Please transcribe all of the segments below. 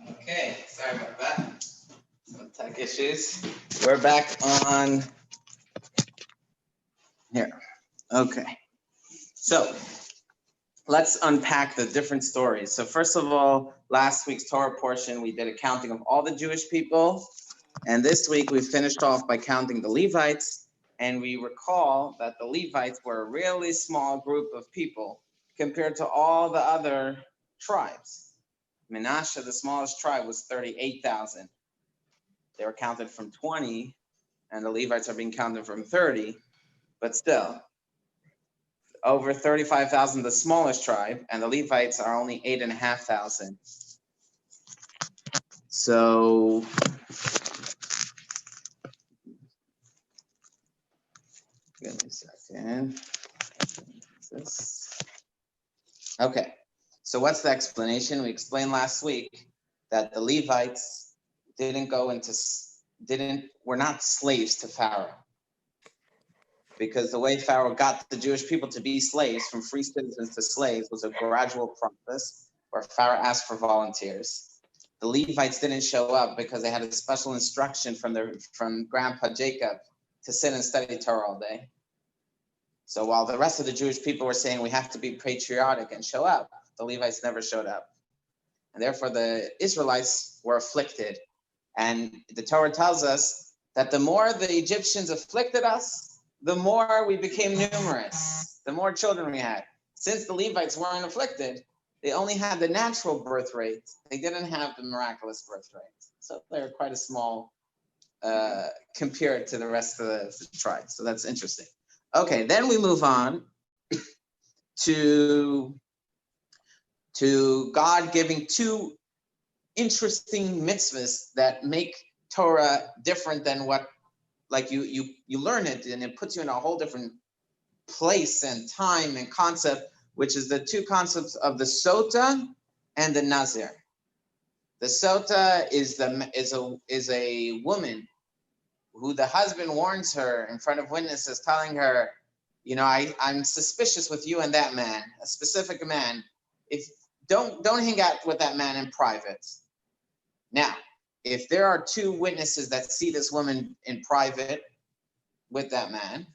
Okay, sorry about that. Some tech issues. We're back on here. Okay. So let's unpack the different stories. So first of all, last week's Torah portion, we did a counting of all the Jewish people. And this week we finished off by counting the Levites. And we recall that the Levites were a really small group of people compared to all the other tribes. Menashe, the smallest tribe, was 38,000. They were counted from 20, and the Levites are being counted from 30, but still, over 35,000, the smallest tribe, and the Levites are only 8,500. So, give me a second. Okay, so what's the explanation? We explained last week that the Levites were not slaves to Pharaoh. Because the way Pharaoh got the Jewish people to be slaves, from free citizens to slaves, was a gradual process where Pharaoh asked for volunteers. The Levites didn't show up because they had a special instruction from Grandpa Jacob to sit and study Torah all day. So while the rest of the Jewish people were saying we have to be patriotic and show up, the Levites never showed up. And therefore the Israelites were afflicted. And the Torah tells us that the more the Egyptians afflicted us, the more we became numerous, the more children we had. Since the Levites weren't afflicted, they only had the natural birth rate. They didn't have the miraculous birth rate. So they were quite a small compared to the rest of the tribes. So that's interesting. Okay, then we move on to God giving two interesting mitzvahs that make Torah different than what, like you learn it and it puts you in a whole different place and time and concept, which is the two concepts of the sota and the nazir. The sota is a woman who the husband warns her in front of witnesses, telling her, you know, I'm suspicious with you and that man, a specific man. If don't hang out with that man in private. Now, if there are two witnesses that see this woman in private with that man,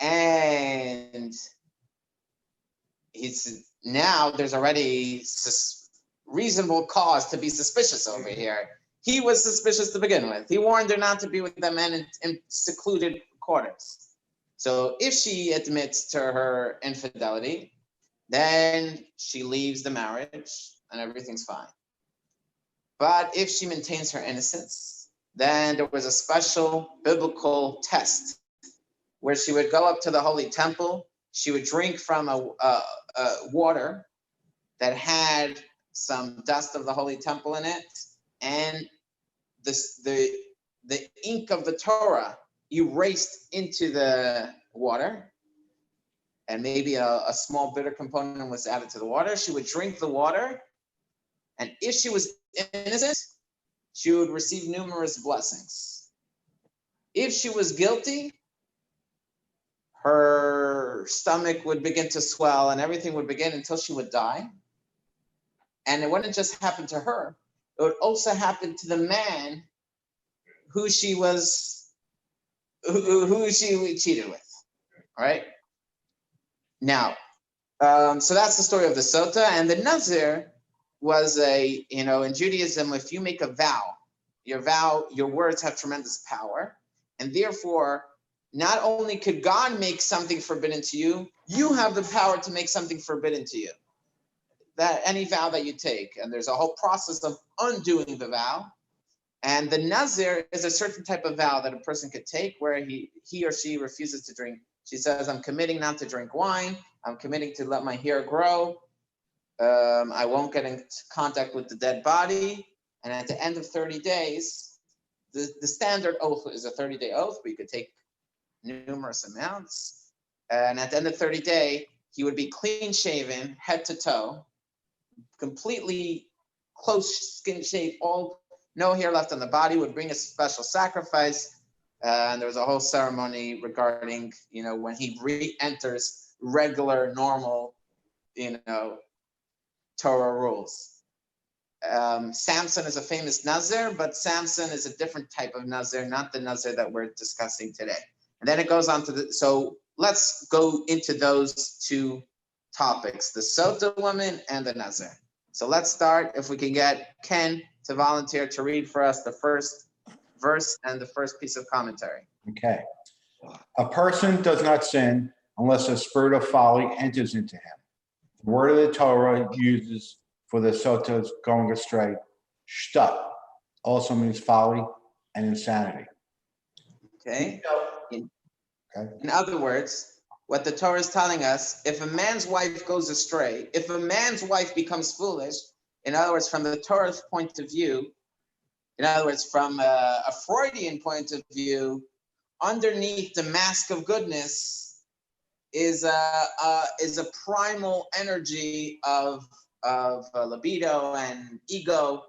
and now there's already reasonable cause to be suspicious over here. He was suspicious to begin with. He warned her not to be with that man in secluded quarters. So if she admits to her infidelity, then she leaves the marriage and everything's fine. But if she maintains her innocence, then there was a special biblical test where she would go up to the Holy Temple. She would drink from a water that had some dust of the Holy Temple in it, and the ink of the Torah erased into the water, and maybe a small bitter component was added to the water. She would drink the water, and if she was innocent, she would receive numerous blessings. If she was guilty, her stomach would begin to swell and everything would begin until she would die. And it wouldn't just happen to her, it would also happen to the man who she cheated with, right? Now, so that's the story of the sota. And the nazir was in Judaism, if you make a vow, your words have tremendous power. And therefore, not only could God make something forbidden to you, you have the power to make something forbidden to you. That any vow that you take, and there's a whole process of undoing the vow. And the nazir is a certain type of vow that a person could take where he or she refuses to drink. She says, I'm committing not to drink wine. I'm committing to let my hair grow. I won't get in contact with the dead body. And at the end of 30 days, the standard oath is a 30-day oath, but you could take numerous amounts. And at the end of 30 days, he would be clean shaven, head to toe, completely close skin shape, no hair left on the body, would bring a special sacrifice, And there was a whole ceremony regarding, when he re-enters regular, normal, Torah rules. Samson is a famous Nazir, but Samson is a different type of Nazir, not the Nazir that we're discussing today. And then it goes on to so let's go into those two topics, the Sota woman and the Nazir. So let's start, if we can get Ken to volunteer to read for us the first verse and the first piece of commentary. Okay. A person does not sin unless a spirit of folly enters into him. The word of the Torah uses for the sotas going astray, shtuck, also means folly and insanity. Okay. In other words, what the Torah is telling us, if a man's wife goes astray, if a man's wife becomes foolish, in other words, from the Torah's point of view, in other words, from a Freudian point of view, underneath the mask of goodness is a primal energy of libido and ego.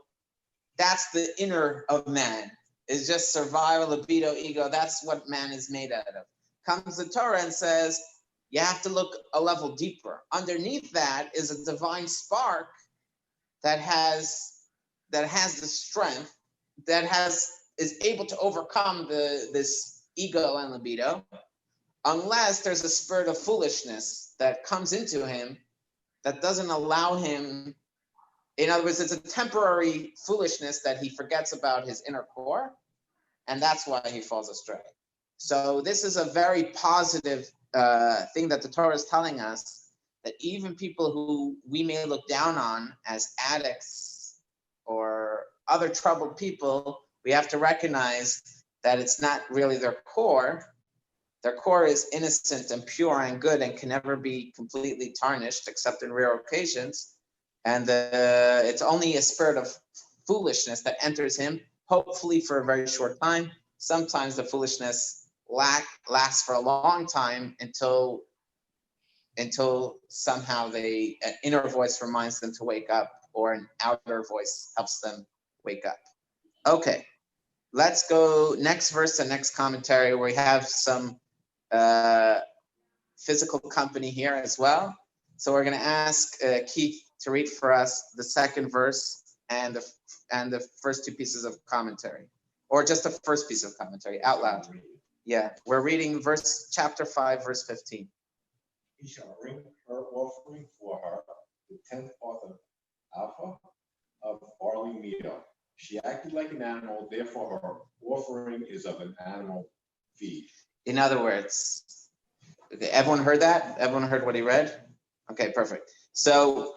That's the inner of man. It's just survival, libido, ego. That's what man is made out of. Comes the Torah and says, you have to look a level deeper. Underneath that is a divine spark that has the strength, is able to overcome this ego and libido, unless there's a spirit of foolishness that comes into him that doesn't allow him. In other words, it's a temporary foolishness that he forgets about his inner core, and that's why he falls astray. So this is a very positive thing that the Torah is telling us, that even people who we may look down on as addicts or other troubled people, we have to recognize that it's not really their core. Their core is innocent and pure and good and can never be completely tarnished except in rare occasions. And it's only a spirit of foolishness that enters him, hopefully for a very short time. Sometimes the foolishness lasts for a long time until somehow an inner voice reminds them to wake up, or an outer voice helps them wake up. Okay, let's go next verse and next commentary, where we have some physical company here as well. So we're going to ask Keith to read for us the second verse and the first two pieces of commentary, or just the first piece of commentary out loud. Yeah, we're reading chapter 5, verse 15. He shall bring her offering for her, the 10th part of alpha of barley meal. She acted like an animal, therefore her offering is of an animal feed. In other words, okay, everyone heard that? Everyone heard what he read? Okay, perfect. So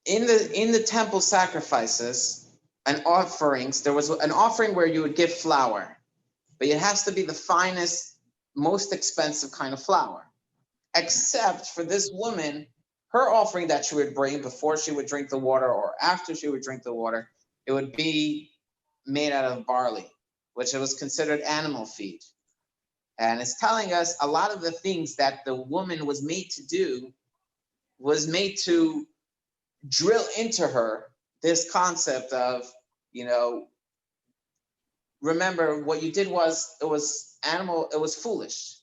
in the temple sacrifices and offerings, there was an offering where you would give flour, but it has to be the finest, most expensive kind of flour. Except for this woman, her offering that she would bring before she would drink the water or after she would drink the water, it would be made out of barley, which it was considered animal feed. And it's telling us a lot of the things that the woman was made to do was made to drill into her this concept of, remember what you did was, it was foolish.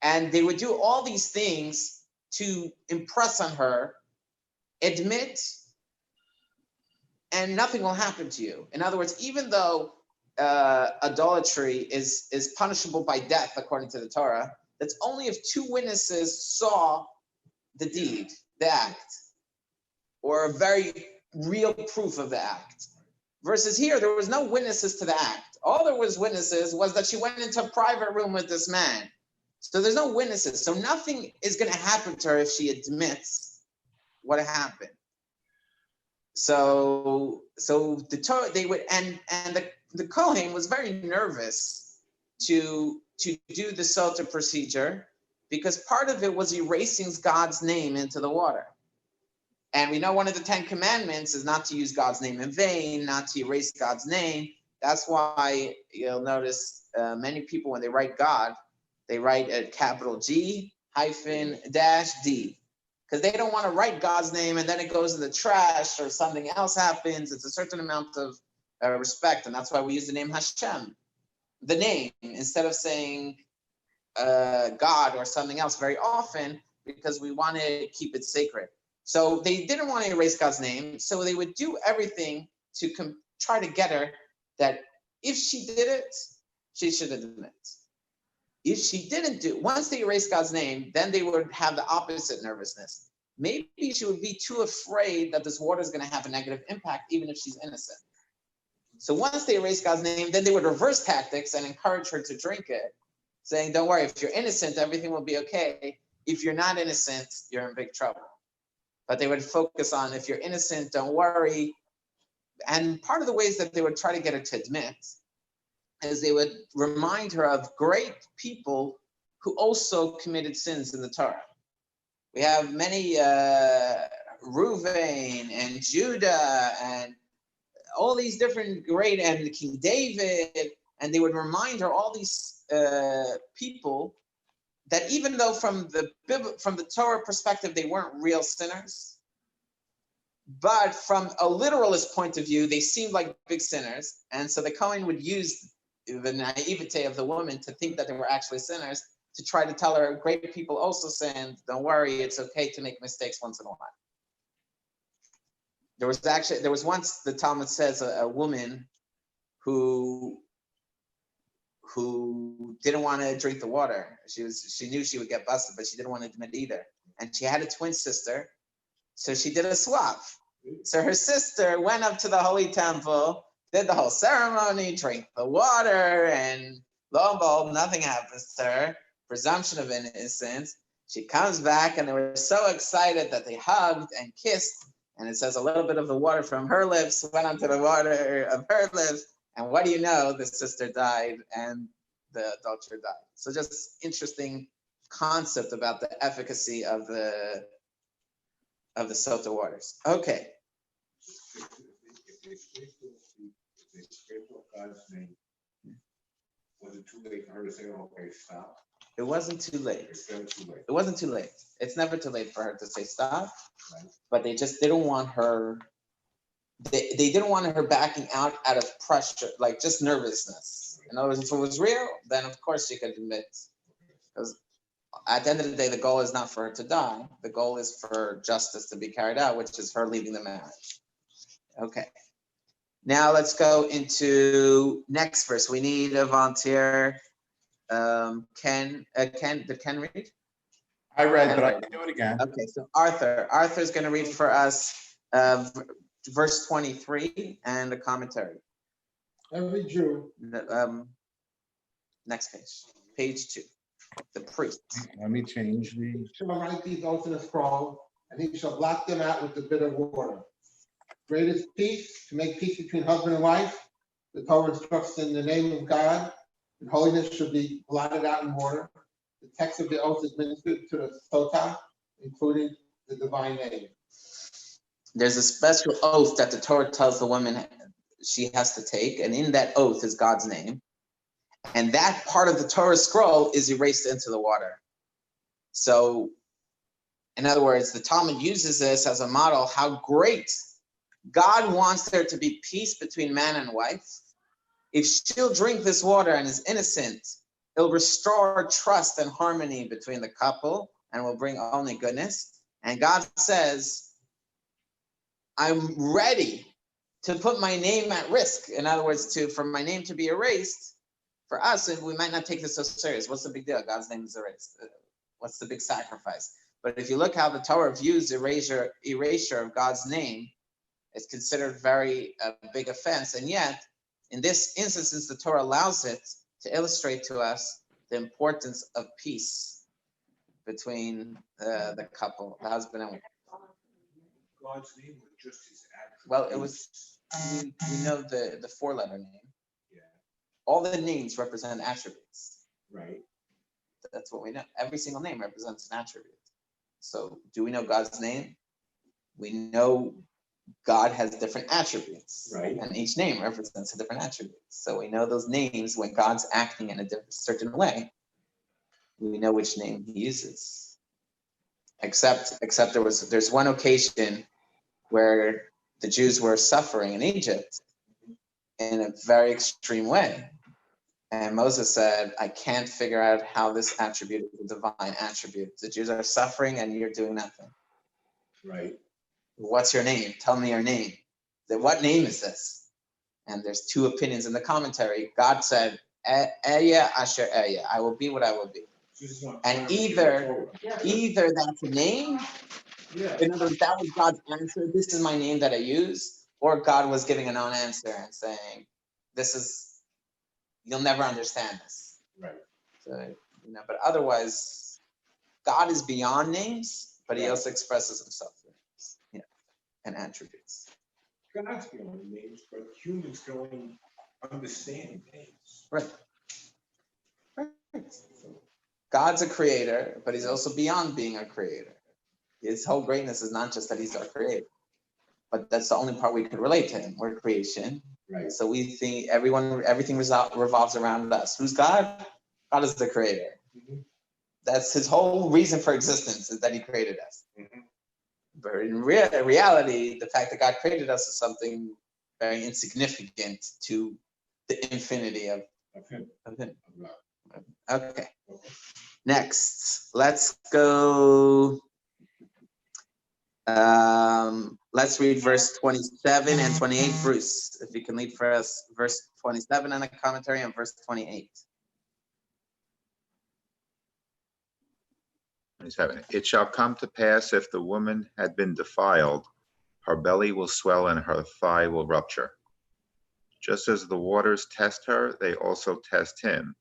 And they would do all these things to impress on her, admit, and nothing will happen to you. In other words, even though idolatry is punishable by death according to the Torah, that's only if two witnesses saw the deed, the act, or a very real proof of the act. Versus here, there was no witnesses to the act. All there was witnesses was that she went into a private room with this man. So there's no witnesses. So nothing is going to happen to her if she admits what happened. So the Torah, they would, and the Kohen was very nervous to do the Sota procedure, because part of it was erasing God's name into the water. And we know one of the 10 commandments is not to use God's name in vain, not to erase God's name. That's why you'll notice many people, when they write God, they write a capital G -dash D, because they don't want to write God's name and then it goes in the trash or something else happens. It's a certain amount of respect, and that's why we use the name Hashem, the name, instead of saying God or something else very often, because we want to keep it sacred. So they didn't want to erase God's name, so they would do everything to try to get her that if she did it, she should admit. If she didn't do, once they erased God's name, then they would have the opposite nervousness. Maybe she would be too afraid that this water is going to have a negative impact, even if she's innocent. So once they erased God's name, then they would reverse tactics and encourage her to drink it, saying, don't worry, if you're innocent, everything will be okay. If you're not innocent, you're in big trouble. But they would focus on, if you're innocent, don't worry. And part of the ways that they would try to get her to admit is they would remind her of great people who also committed sins in the Torah. We have many Reuven and Judah and all these different great, and King David, and they would remind her all these people that even though from the Torah perspective they weren't real sinners, but from a literalist point of view they seemed like big sinners, and so the Kohen would use the naivete of the woman to think that they were actually sinners, to try to tell her great people also sinned. Don't worry, it's okay to make mistakes once in a while. There was once, the Talmud says, a woman who didn't want to drink the water. She knew she would get busted, but she didn't want to admit either. And she had a twin sister, so she did a swap. So her sister went up to the holy temple, did the whole ceremony, drank the water, and lo and behold, nothing happens to her. Presumption of innocence. She comes back, and they were so excited that they hugged and kissed. And it says a little bit of the water from her lips went onto the water of her lips. And what do you know? The sister died and the adulterer died. So just interesting concept about the efficacy of the Sota waters. Okay. If they scraped off God's name, was it too late for her to say, okay, stop? It wasn't too late. It's never too late. It wasn't too late. It's never too late for her to say stop, Right. but they just didn't want her. They didn't want her backing out of pressure, like just nervousness. In other words, if it was real, then of course she could admit. Because at the end of the day, the goal is not for her to die. The goal is for justice to be carried out, which is her leaving the marriage. Okay. Now let's go into next verse. We need a volunteer. Ken, did Ken read? I read, but I can do it again. Okay, so Arthur's going to read for us verse 23 and the commentary. Every Jew, Next page 2. The priest. Let me change the, shall write these oaths in a scroll, and he shall blot them out with the bitter water. Great is peace, to make peace between husband and wife. The Torah instructs in the name of God, and holiness should be blotted out in water. The text of the oath is ministered to the Sota, including the divine name. There's a special oath that the Torah tells the woman she has to take, and in that oath is God's name. And that part of the Torah scroll is erased into the water. So, in other words, the Talmud uses this as a model how great God wants there to be peace between man and wife. If she'll drink this water and is innocent, it'll restore trust and harmony between the couple and will bring only goodness. And God says, I'm ready to put my name at risk. In other words, for my name to be erased. For us, we might not take this so serious. What's the big deal? God's name is erased. What's the big sacrifice? But if you look how the Torah views erasure of God's name, it's considered a big offense. And yet, in this instance, since the Torah allows it to illustrate to us the importance of peace between the couple, the husband and wife. God's name was just his attribute. Well, it was, we know the 4-letter name. Yeah. All the names represent attributes. Right. That's what we know. Every single name represents an attribute. So do we know God's name? We know God has different attributes. Right. And each name represents a different attribute. So we know those names when God's acting in a certain way. We know which name he uses. Except there's one occasion where the Jews were suffering in Egypt. in a very extreme way. And Moses said, I can't figure out how this attribute is a divine attribute. The Jews are suffering and you're doing nothing. Right. What's your name? Tell me your name. What name is this? And there's two opinions in the commentary. God said, Eya Asher Eya, I will be what I will be. And either that's a name, in other words, that was God's answer. This is my name that I use. Or God was giving a non-answer and saying, you'll never understand this. Right. So, but otherwise, God is beyond names, but he also expresses himself in names, and attributes. God's beyond names, but humans can only understand names. Right. God's a creator, but he's also beyond being a creator. His whole greatness is not just that he's our creator, but that's the only part we could relate to him. We're creation. Right. So we think everything revolves around us. Who's God? God is the creator. Mm-hmm. That's his whole reason for existence, is that he created us. Mm-hmm. But in reality, the fact that God created us is something very insignificant to the infinity of him. Okay. Next, let's go. Let's read verse 27 and 28. Bruce, if you can lead for us verse 27 and a commentary on verse 28. 27. It shall come to pass, if the woman had been defiled, her belly will swell and her thigh will rupture. Just as the waters test her, they also test him.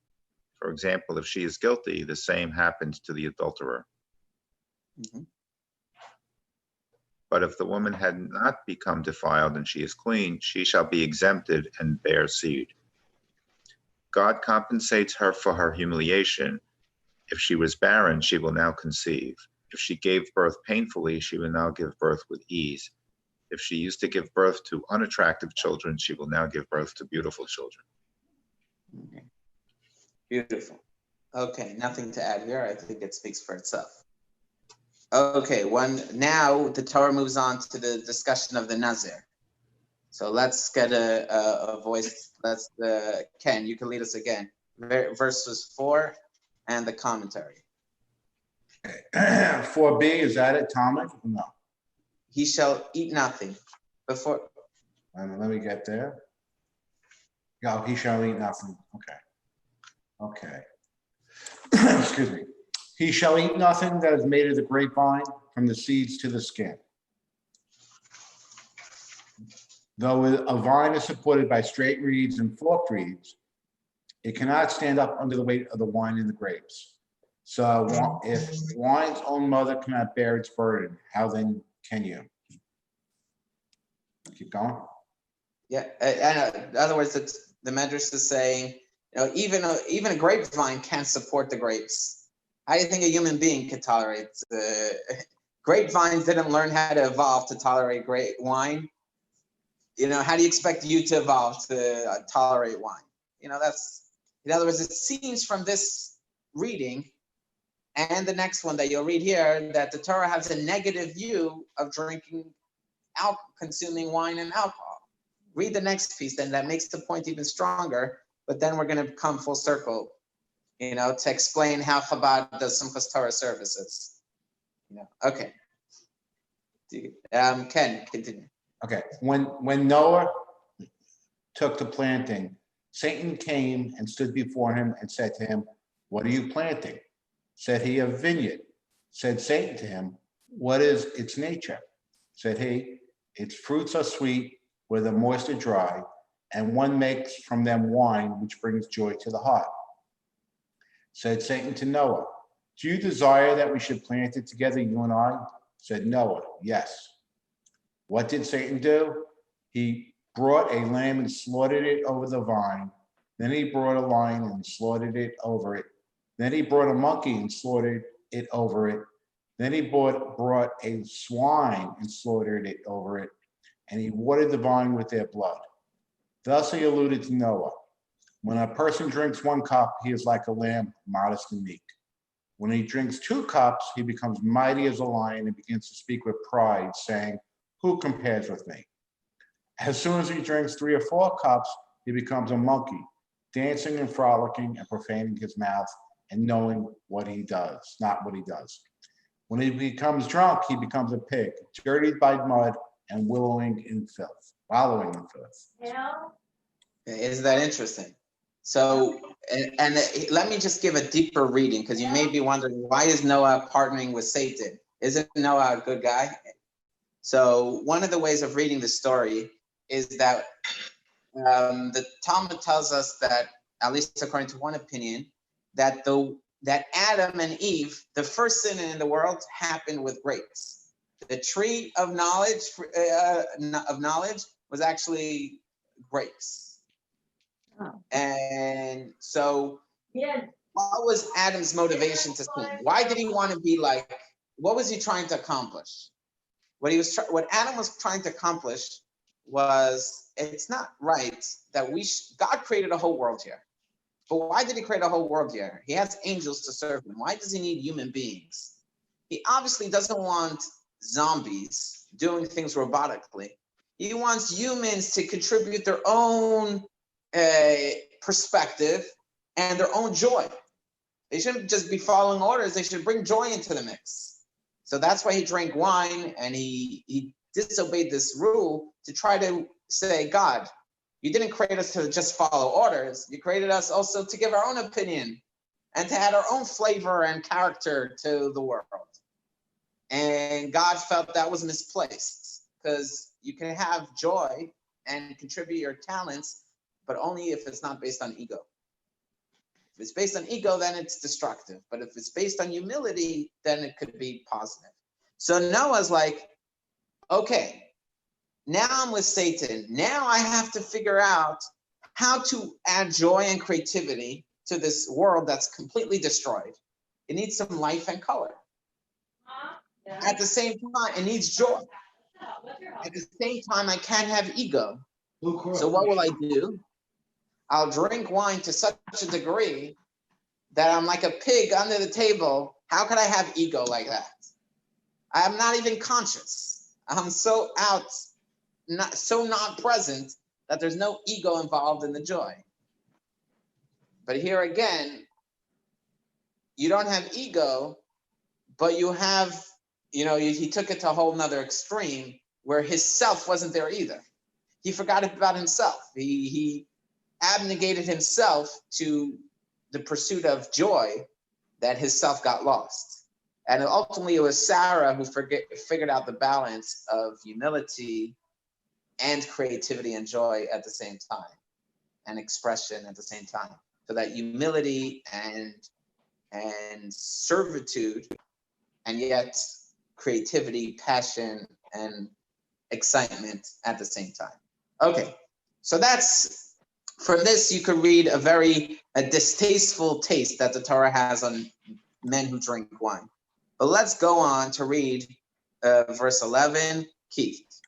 For example, if she is guilty, the same happens to the adulterer. Mm-hmm. But if the woman had not become defiled and she is clean, she shall be exempted and bear seed. God compensates her for her humiliation. If she was barren, she will now conceive. If she gave birth painfully, she will now give birth with ease. If she used to give birth to unattractive children, she will now give birth to beautiful children. Okay. Beautiful. Okay, nothing to add here. I think it speaks for itself. Okay, now the Torah moves on to the discussion of the Nazir. So let's get a voice. Ken, you can lead us again. Verses 4 and the commentary. 4b, is that it, Talmud? No. He shall eat nothing before. Let me get there. No, he shall eat nothing. Okay. Excuse me. He shall eat nothing that is made of the grapevine, from the seeds to the skin. Though a vine is supported by straight reeds and forked reeds, it cannot stand up under the weight of the wine and the grapes. So if wine's own mother cannot bear its burden, how then can you? Keep going. Yeah, in other words, the Medrash is saying, even a grapevine can't support the grapes. How do you think a human being could tolerate? Grapevines didn't learn how to evolve to tolerate great wine. How do you expect you to evolve to tolerate wine? That's, in other words, it seems from this reading and the next one that you'll read here that the Torah has a negative view of consuming wine and alcohol. Read the next piece, then that makes the point even stronger. But then we're going to come full circle, to explain how Chabad does Simchas Torah services. Okay. Ken, continue. Okay. When Noah took to planting, Satan came and stood before him and said to him, "What are you planting?" Said he, "A vineyard." Said Satan to him, "What is its nature?" Said he, "Its fruits are sweet, where the moist are dry, and one makes from them wine which brings joy to the heart." Said Satan to Noah, "Do you desire that we should plant it together, you and I?" Said Noah, "Yes." What did Satan do? He brought a lamb and slaughtered it over the vine. Then he brought a lion and slaughtered it over it. Then he brought a monkey and slaughtered it over it. Then he brought a swine and slaughtered it over it. And he watered the vine with their blood. Thus he alluded to Noah. When a person drinks 1 cup, he is like a lamb, modest and meek. When he drinks 2 cups, he becomes mighty as a lion and begins to speak with pride, saying, "Who compares with me?" As soon as he drinks 3 or 4 cups, he becomes a monkey, dancing and frolicking and profaning his mouth and knowing what he does, not what he does. When he becomes drunk, he becomes a pig, dirtied by mud and wallowing in filth. Isn't that interesting? So, and let me just give a deeper reading, because you may be wondering, why is Noah partnering with Satan? Isn't Noah a good guy? So one of the ways of reading the story is that the Talmud tells us that, at least according to one opinion, that Adam and Eve, the first sin in the world, happened with grapes. The tree of knowledge was actually grapes. Oh. And so, Yeah. what was Adam's motivation to sin? Why did he want to be like? What was he trying to accomplish? What Adam was trying to accomplish was, it's not right that God created a whole world here. But why did he create a whole world here? He has angels to serve him. Why does he need human beings? He obviously doesn't want zombies doing things robotically. He wants humans to contribute their own perspective and their own joy. They shouldn't just be following orders. They should bring joy into the mix. So that's why he drank wine, and he disobeyed this rule to try to say, God, you didn't create us to just follow orders. You created us also to give our own opinion and to add our own flavor and character to the world. And God felt that was misplaced, because you can have joy and contribute your talents, but only if it's not based on ego. If it's based on ego, then it's destructive. But if it's based on humility, then it could be positive. So Noah's like, okay, now I'm with Satan. Now I have to figure out how to add joy and creativity to this world that's completely destroyed. It needs some life and color. At the same time, it needs joy. At the same time, I can't have ego. So what will I do? I'll drink wine to such a degree that I'm like a pig under the table. How could I have ego like that? I'm not even conscious. I'm so out, not present, that there's no ego involved in the joy. But here again, you don't have ego, but you have, he took it to a whole nother extreme where his self wasn't there either. He forgot about himself. He abnegated himself to the pursuit of joy that his self got lost. And ultimately it was Sarah who figured out the balance of humility and creativity and joy at the same time, and expression at the same time. So that humility and servitude, and yet creativity, passion, and excitement at the same time. Okay, so from this you could read a distasteful taste that the Torah has on men who drink wine. But let's go on to read verse 11, Keith.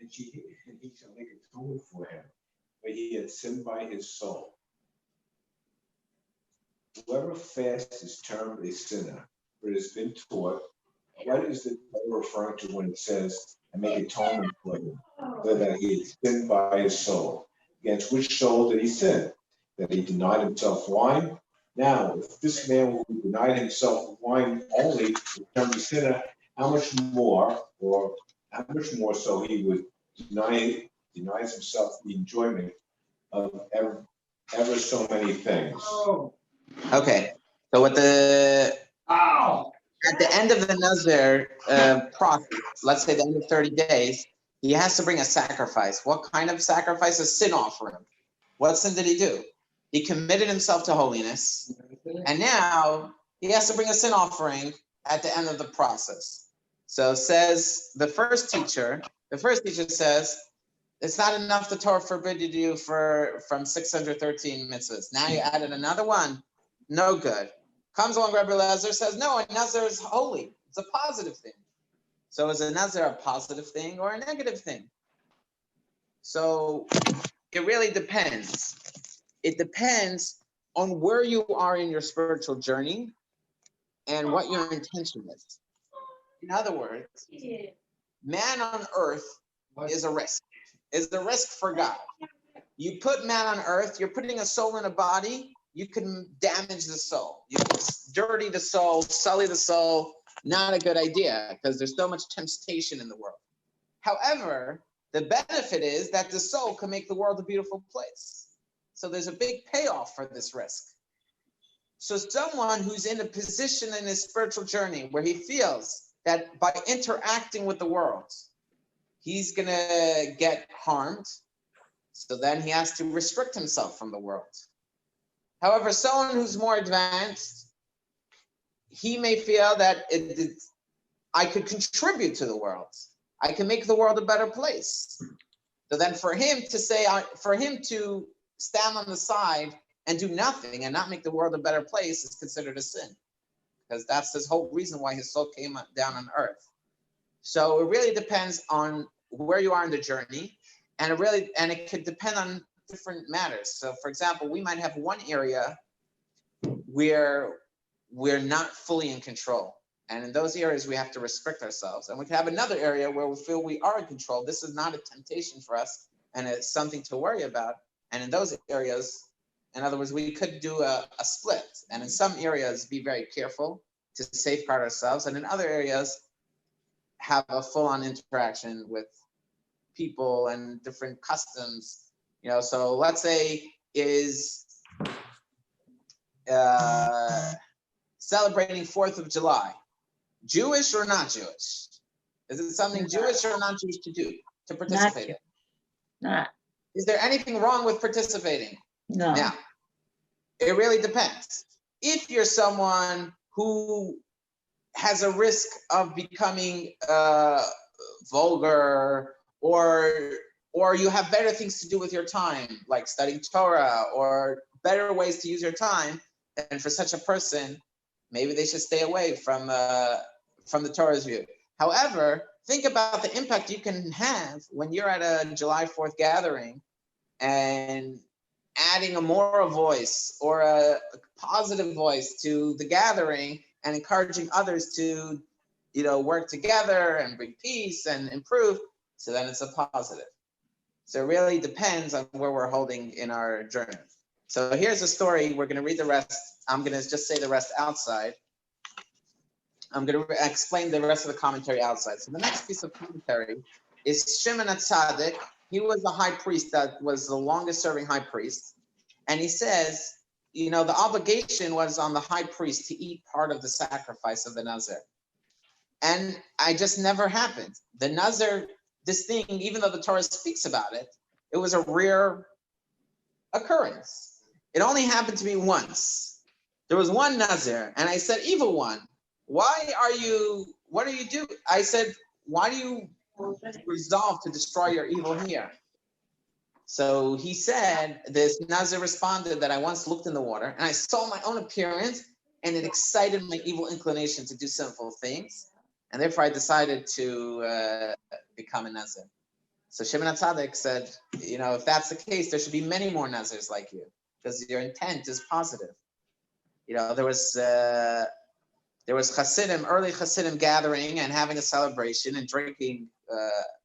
And he shall make atonement for him, for he had sinned by his soul. Whoever fasts is termed a sinner, for it has been taught. What is the Torah referring to when it says, and make atonement for him, so that he had sinned by his soul? Against which soul did he sin? That he denied himself wine? Now, if this man who denied himself wine only was termed a sinner, how much more so he would denies himself the enjoyment of ever so many things. Okay, so at the end of the Nazir process, let's say the end of 30 days, he has to bring a sacrifice. What kind of sacrifice? A sin offering. What sin did he do? He committed himself to holiness, and now he has to bring a sin offering at the end of the process. So says the first teacher says, it's not enough the Torah forbidden you from 613 mitzvahs. Now you added another one. No good. Comes along Rabbi Elazar, says, no, a nazir is holy. It's a positive thing. So is a nazir a positive thing or a negative thing? So it really depends. It depends on where you are in your spiritual journey and what your intention is. In other words, man on earth is a risk for God. You put man on earth, you're putting a soul in a body, you can damage the soul. You can dirty the soul, sully the soul. Not a good idea because there's so much temptation in the world. However, the benefit is that the soul can make the world a beautiful place. So there's a big payoff for this risk. So someone who's in a position in his spiritual journey where he feels that by interacting with the world, he's going to get harmed. So then he has to restrict himself from the world. However, someone who's more advanced, he may feel that I could contribute to the world. I can make the world a better place. So then for him to stand on the side and do nothing and not make the world a better place is considered a sin. Because that's his whole reason why his soul came down on earth. So it really depends on where you are in the journey. And it could depend on different matters. So for example, we might have one area where we're not fully in control. And in those areas, we have to restrict ourselves. And we can have another area where we feel we are in control. This is not a temptation for us, and it's something to worry about. And in those areas, in other words, we could do a split. And in some areas, be very careful to safeguard ourselves. And in other areas, have a full-on interaction with people and different customs. So let's say is celebrating 4th of July. Jewish or not Jewish? Is it something Jewish or not Jewish to do, to participate in? Not. Is there anything wrong with participating? No. Now, it really depends. If you're someone who has a risk of becoming vulgar, or you have better things to do with your time, like studying Torah, or better ways to use your time, and for such a person, maybe they should stay away from the Torah's view. However, think about the impact you can have when you're at a July 4th gathering and adding a moral voice or a positive voice to the gathering and encouraging others to, work together and bring peace and improve. So then it's a positive. So it really depends on where we're holding in our journey. So here's a story. We're going to read the rest. I'm going to just say the rest outside. I'm going to explain the rest of the commentary outside. So the next piece of commentary is Shimon HaTzadik. He was the high priest that was the longest serving high priest. And he says, the obligation was on the high priest to eat part of the sacrifice of the Nazir. And I just never happened. The Nazir, this thing, even though the Torah speaks about it, it was a rare occurrence. It only happened to me once. There was one Nazir, and I said, evil one, what are you doing? I said, why do you resolve to destroy your evil here? So he said, this Nazir responded that I once looked in the water and I saw my own appearance and it excited my evil inclination to do sinful things. And therefore I decided to become a Nazir. So Shimon HaTzadik said, if that's the case, there should be many more Nazirs like you because your intent is positive. There was Hasidim, early Hasidim gathering and having a celebration and drinking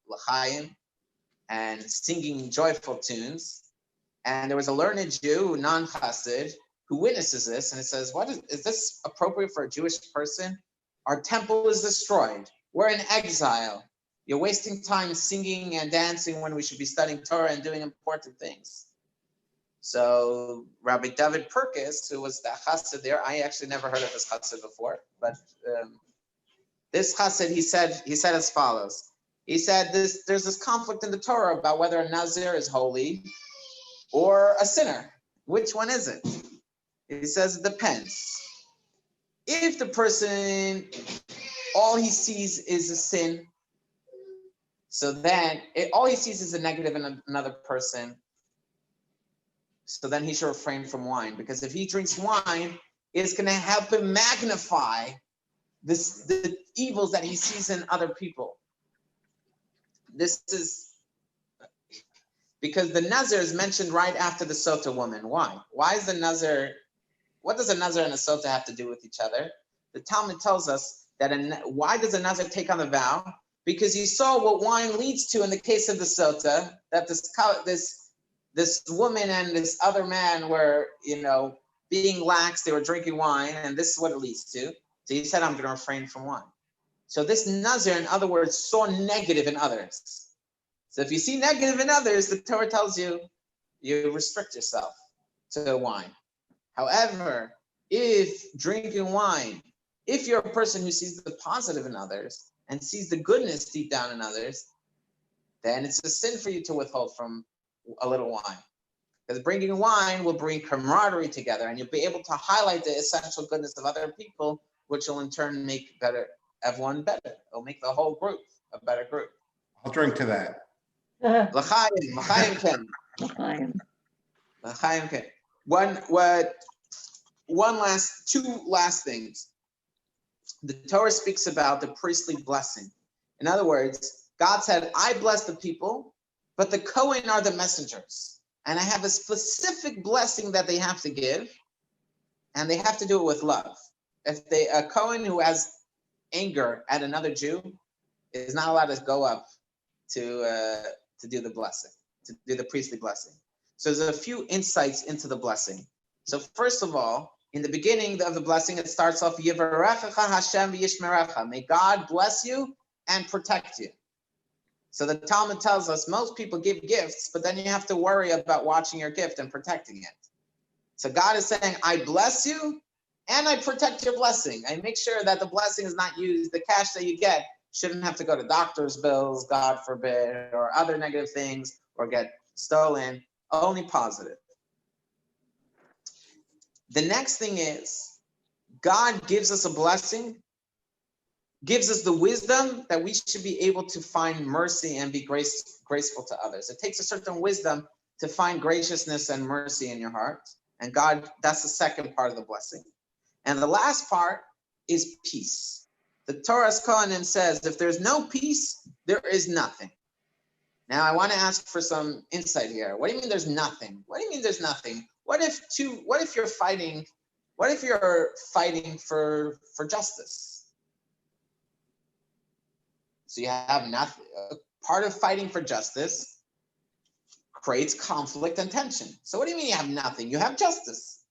l'chaim and singing joyful tunes. And there was a learned Jew, non-Hasid, who witnesses this, and it says, is this appropriate for a Jewish person? Our temple is destroyed. We're in exile. You're wasting time singing and dancing when we should be studying Torah and doing important things. So Rabbi David Perkis, who was the Chassid there, I actually never heard of this Chassid before, but this Chassid, he said as follows. He said there's this conflict in the Torah about whether a Nazir is holy or a sinner. Which one is it? He says it depends. If the person, all he sees is a sin, so then all he sees is a negative in another person, so then he should refrain from wine, because if he drinks wine, it's going to help him magnify the evils that he sees in other people. This is because the Nazir is mentioned right after the Sota woman. Why? Why is the Nazir? What does a Nazir and a Sota have to do with each other? The Talmud tells us that why does a Nazir take on the vow? Because he saw what wine leads to in the case of the Sota, that this this woman and this other man were, being lax. They were drinking wine, and this is what it leads to. So he said, I'm going to refrain from wine. So this Nazir, in other words, saw negative in others. So if you see negative in others, the Torah tells you, you restrict yourself to wine. However, if drinking wine, if you're a person who sees the positive in others and sees the goodness deep down in others, then it's a sin for you to withhold from a little wine. Because bringing wine will bring camaraderie together, and you'll be able to highlight the essential goodness of other people, which will in turn make everyone better. It'll make the whole group a better group. I'll drink to that. L'chaim, l'chaim ken. L'chaim ken. Two last things. The Torah speaks about the priestly blessing. In other words, God said, I bless the people, but the Kohen are the messengers. And I have a specific blessing that they have to give, and they have to do it with love. If a Kohen who has anger at another Jew is not allowed to go up to do the blessing, to do the priestly blessing. So there's a few insights into the blessing. So first of all, in the beginning of the blessing, it starts off, Yivarechecha Hashem v'yishmerecha. May God bless you and protect you. So the Talmud tells us most people give gifts, but then you have to worry about watching your gift and protecting it. So God is saying, I bless you and I protect your blessing. I make sure that the blessing is not used. The cash that you get shouldn't have to go to doctor's bills, God forbid, or other negative things, or get stolen. Only positive. The next thing is, God gives us a blessing, gives us the wisdom that we should be able to find mercy and be graceful to others. It takes a certain wisdom to find graciousness and mercy in your heart. And God, that's the second part of the blessing. And the last part is peace. The Torah's Kohanim says, if there's no peace, there is nothing. Now, I want to ask for some insight here. What do you mean there's nothing? What do you mean there's nothing? What if you're fighting for justice? So you have nothing. Part of fighting for justice creates conflict and tension. So what do you mean you have nothing? You have justice.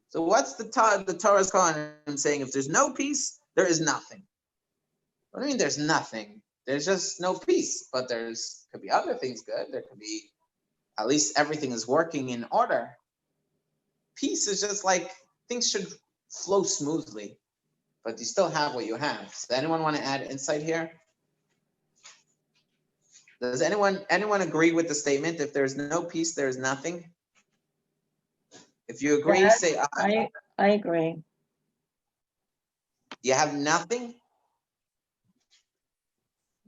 So what's the Torah's Kohanim saying? If there's no peace, there is nothing. What do you mean there's nothing? There's just no peace, but could be other things good. There could be, at least everything is working in order. Peace is just like things should flow smoothly, but you still have what you have. Does anyone want to add insight here? Does anyone agree with the statement? If there's no peace, there is nothing. If you agree, Yes, say aye. I agree. You have nothing?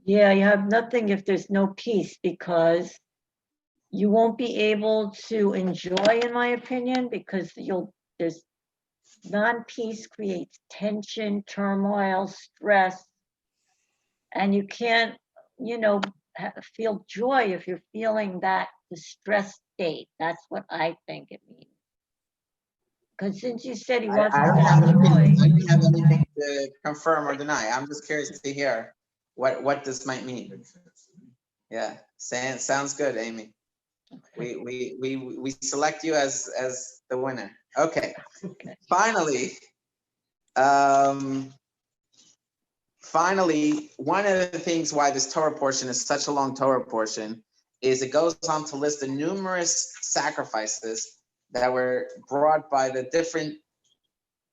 Yeah, you have nothing if there's no peace, because you won't be able to enjoy, in my opinion, because there's non-peace creates tension, turmoil, stress, and you can't, feel joy if you're feeling that distressed state. That's what I think it means. Because since you said he wants I to don't have have joy, anything to confirm or deny. I'm just curious to hear what this might mean. Yeah, sounds good, Amy. We select you as the winner. Okay. Finally, one of the things why this Torah portion is such a long Torah portion is it goes on to list the numerous sacrifices that were brought by the different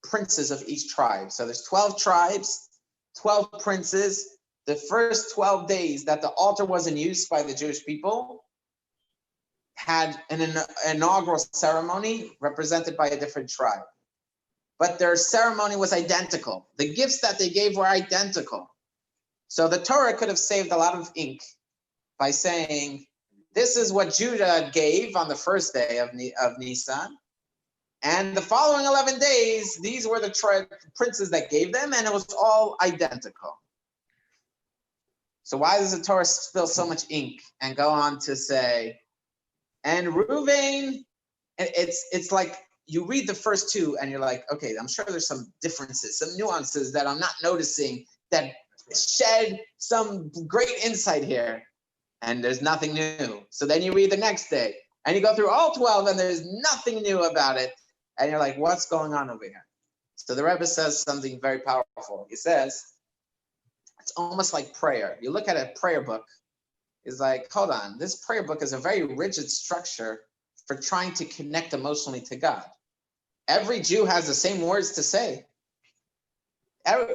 princes of each tribe. So there's 12 tribes, 12 princes. The first 12 days that the altar was in use by the Jewish people had an inaugural ceremony represented by a different tribe. But their ceremony was identical. The gifts that they gave were identical. So the Torah could have saved a lot of ink by saying, this is what Judah gave on the first day of Nisan. And the following 11 days, these were the princes that gave them, and it was all identical. So why does the Torah spill so much ink and go on to say, and Reuven, it's like you read the first two and you're like, okay, I'm sure there's some differences, some nuances that I'm not noticing that shed some great insight here. and there's nothing new. So then you read the next day and you go through all 12 and there's nothing new about it. And you're like, what's going on over here? So the Rebbe says something very powerful. He says, it's almost like prayer. You look at a prayer book, it's like, hold on, this prayer book is a very rigid structure for trying to connect emotionally to God. Every Jew has the same words to say.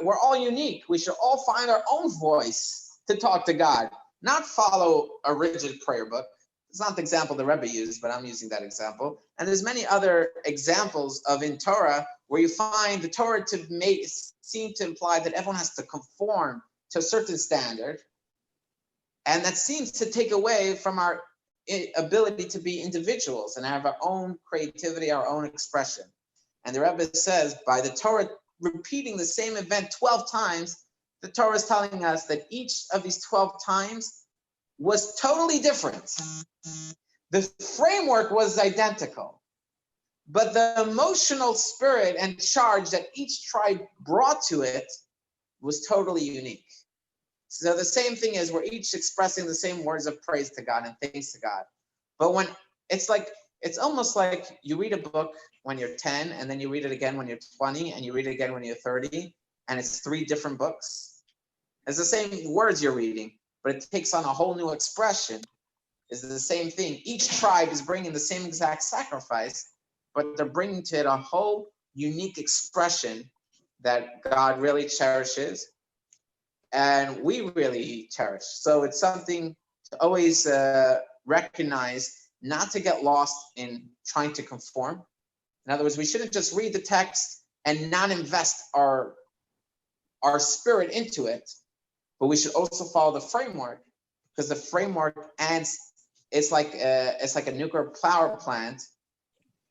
We're all unique. We should all find our own voice to talk to God, not follow a rigid prayer book. It's not the example the Rebbe used, but I'm using that example. And there's many other examples of in Torah where you find the Torah to seem to imply that everyone has to conform to a certain standard. And that seems to take away from our ability to be individuals and have our own creativity, our own expression. And the Rebbe says, by the Torah repeating the same event 12 times, the Torah is telling us that each of these 12 times was totally different. The framework was identical, but the emotional spirit and charge that each tribe brought to it was totally unique. So the same thing is we're each expressing the same words of praise to God and thanks to God. But when it's almost like you read a book when you're 10 and then you read it again when you're 20 and you read it again when you're 30 and it's 3 different books. It's the same words you're reading, but it takes on a whole new expression. It's the same thing. Each tribe is bringing the same exact sacrifice, but they're bringing to it a whole unique expression that God really cherishes and we really cherish. So it's something to always recognize, not to get lost in trying to conform. In other words, we shouldn't just read the text and not invest our spirit into it, but we should also follow the framework, because the framework adds, it's like a nuclear power plant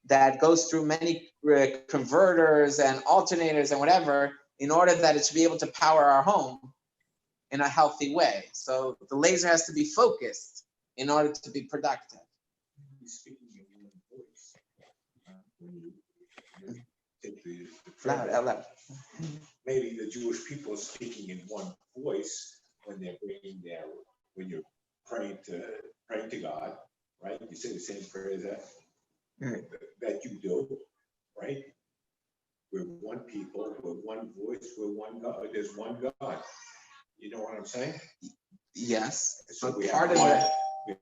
that goes through many converters and alternators and whatever in order that it should be able to power our home in a healthy way. So the laser has to be focused in order to be productive. Speaking in one voice. When you take the Loud. maybe the Jewish people are speaking in one voice when they're when you're praying to God, right? You say the same prayers that you do, right? We're one people, we're one voice, we're one God. There's one God. You know what I'm saying? Yes, So but we part have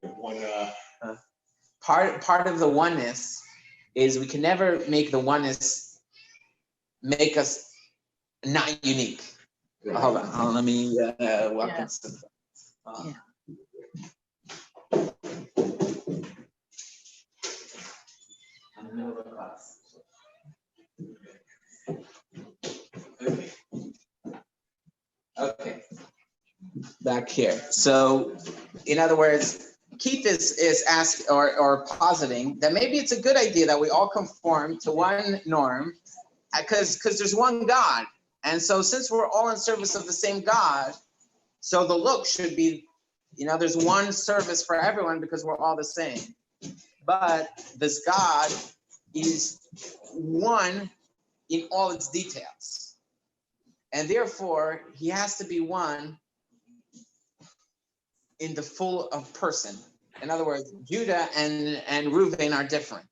of one, part of the oneness is we can never make the oneness make us not unique. right. Hold on, let me welcome Yeah. some. Yeah. I'm in the middle of class. Okay. Okay. Back here. So, in other words, Keith is asking or positing that maybe it's a good idea that we all conform to one norm, because there's one God, and so since we're all in service of the same God, so the look should be, there's one service for everyone because we're all the same. But this God is one in all its details, and therefore he has to be one in the full of person. In other words, Judah and Reuben are different.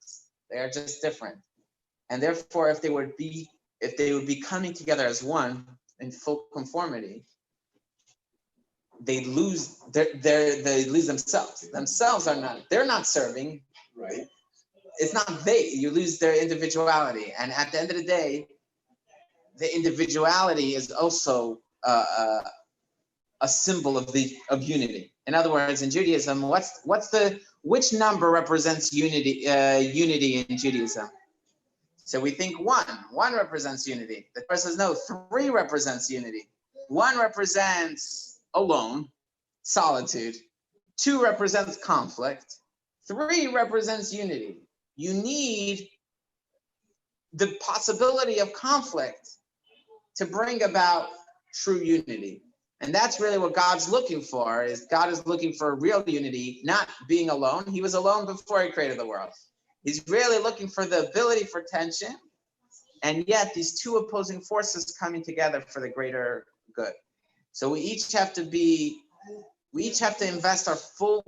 They are just different. And therefore, if they would be coming together as one in full conformity, they lose they lose themselves. They're not serving. Right. It's not they. You lose their individuality. And at the end of the day, the individuality is also a symbol of unity. In other words, in Judaism, which number represents unity in Judaism? So we think one represents unity. The person says no, 3 represents unity. 1 represents alone, solitude. 2 represents conflict. 3 represents unity. You need the possibility of conflict to bring about true unity. And that's really what God's looking for, is God is looking for real unity, not being alone. He was alone before he created the world. He's really looking for the ability for tension, and yet these 2 opposing forces coming together for the greater good. So we each have to be we each have to invest our full,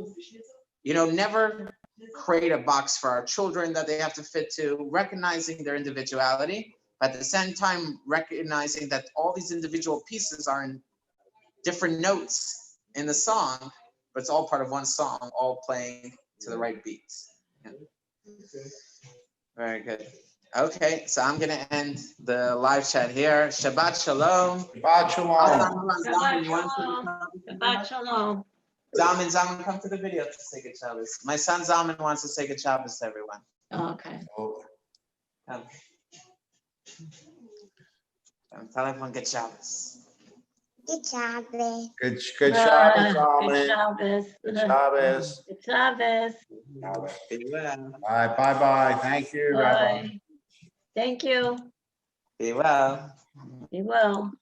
never create a box for our children that they have to fit to, recognizing their individuality, but at the same time, recognizing that all these individual pieces are in different notes in the song, but it's all part of one song, all playing to the right beats. Yeah. Very good. Okay, so I'm going to end the live chat here. Shabbat shalom. Shabbat shalom. Shabbat shalom. Shabbat shalom. Zalman, come to the video to say good Shabbos. My son Zalman wants to say good Shabbos to everyone. Okay. Come. Tell everyone good Shabbos. Good Shabbos. Good Shabbos, Good Almond. Shabbos. Good Shabbos. Good Shabbos. Be well. All right, bye-bye. Thank you, Rabbi. Bye. Thank you. Be well. Be well.